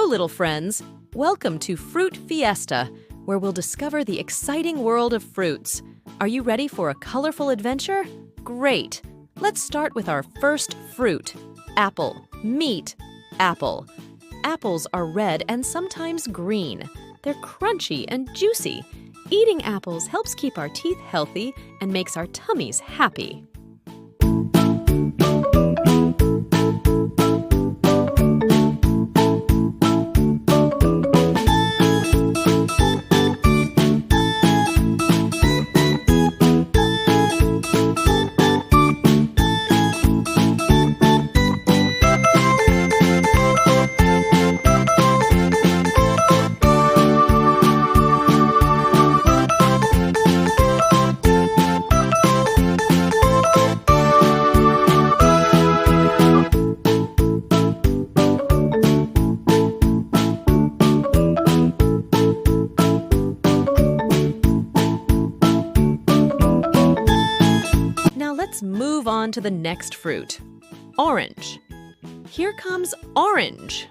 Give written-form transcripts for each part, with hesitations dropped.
Hello, little friends. Welcome to Fruit Fiesta, where we'll discover the exciting world of fruits. Are you ready for a colorful adventure? Great! Let's start with our first fruit, apple. Meet apple. Apples are red and sometimes green. They're crunchy and juicy. Eating apples helps keep our teeth healthy and makes our tummies happy. Let's move on to the next fruit, orange. Here comes orange.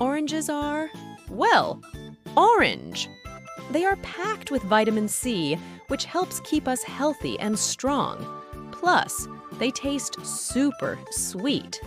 Oranges are, well, orange. They are packed with vitamin C, which helps keep us healthy and strong. Plus, they taste super sweet.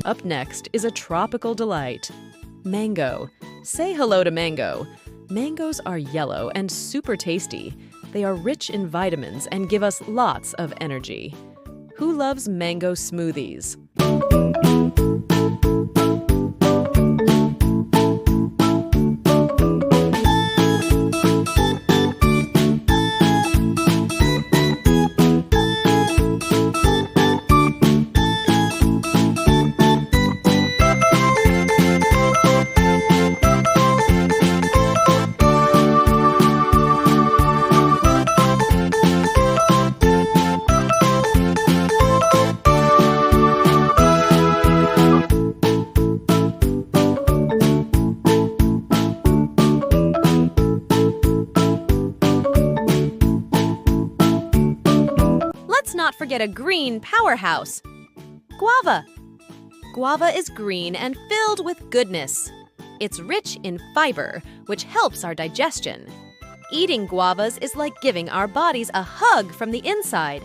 Up next is a tropical delight, mango. Say hello to mango. Mangoes are yellow and super tasty. They are rich in vitamins and give us lots of energy. Who loves mango smoothies? Let's not forget a green powerhouse, guava. Guava is green and filled with goodness. It's rich in fiber, which helps our digestion. Eating guavas is like giving our bodies a hug from the inside.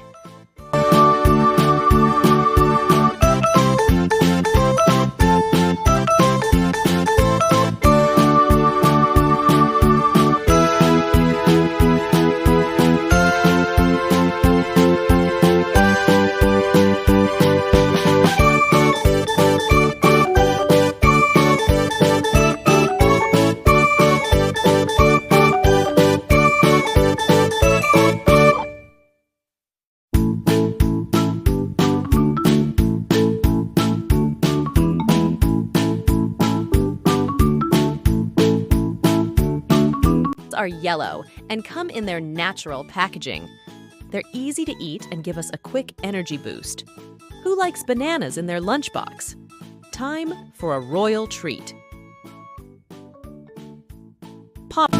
Are yellow and come in their natural packaging. They're easy to eat and give us a quick energy boost. Who likes bananas in their lunchbox? Time for a royal treat. Pop.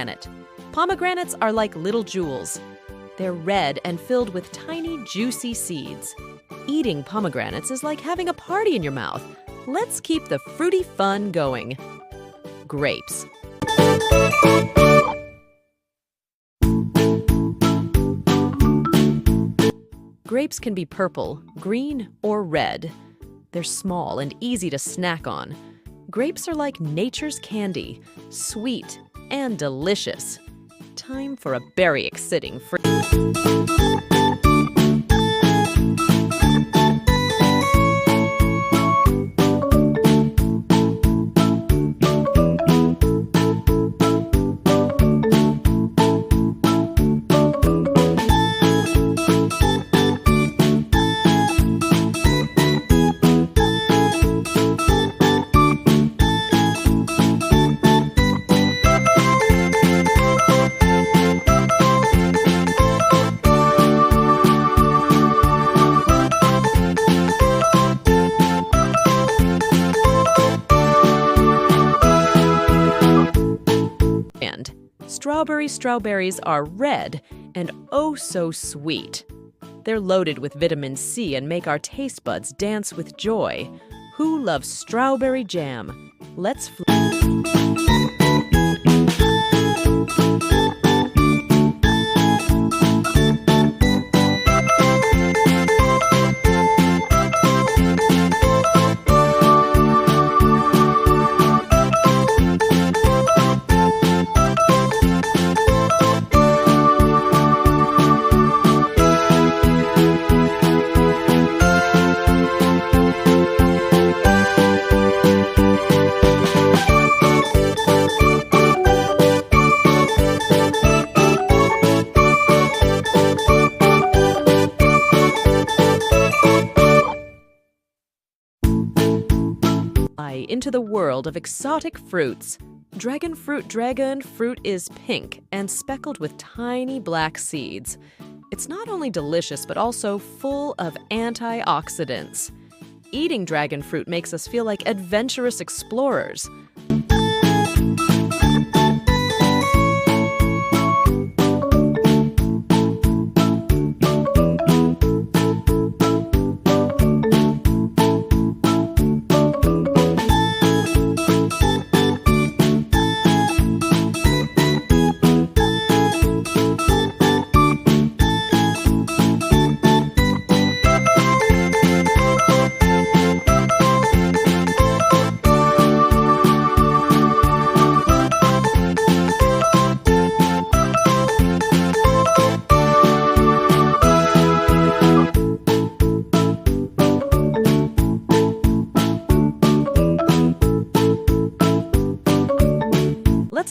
pomegranate. Pomegranates are like little jewels. They're red and filled with tiny, juicy seeds. Eating pomegranates is like having a party in your mouth. Let's keep the fruity fun going. Grapes. Grapes can be purple, green, or red. They're small and easy to snack on. Grapes are like nature's candy, sweet and delicious. Time for a very exciting fruit. Strawberries are red and oh so sweet. They're loaded with vitamin C and make our taste buds dance with joy. Who loves strawberry jam? Let's into the world of exotic fruits. Dragon fruit is pink and speckled with tiny black seeds. It's not only delicious but also full of antioxidants. Eating dragon fruit makes us feel like adventurous explorers.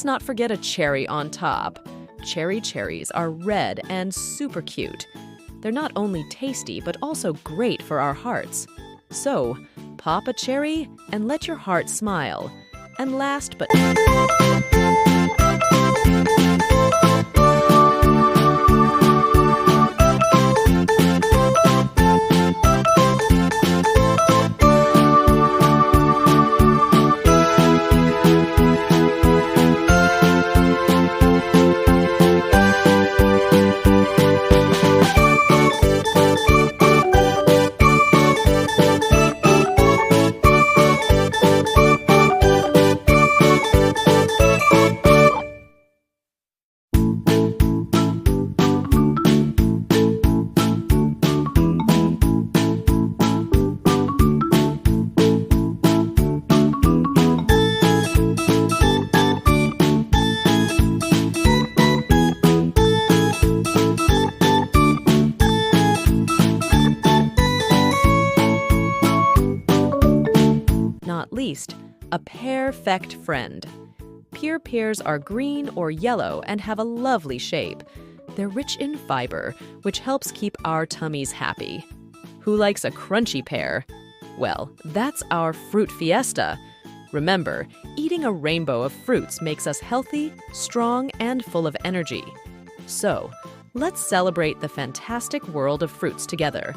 Let's not forget a cherry on top. Cherries are red and super cute. They're not only tasty, but also great for our hearts. So, pop a cherry and let your heart smile. And last but least, a pear-fect friend. Pears are green or yellow and have a lovely shape. They're rich in fiber, which helps keep our tummies happy. Who likes a crunchy pear? Well, that's our fruit fiesta. Remember, eating a rainbow of fruits makes us healthy, strong, and full of energy. So, let's celebrate the fantastic world of fruits together.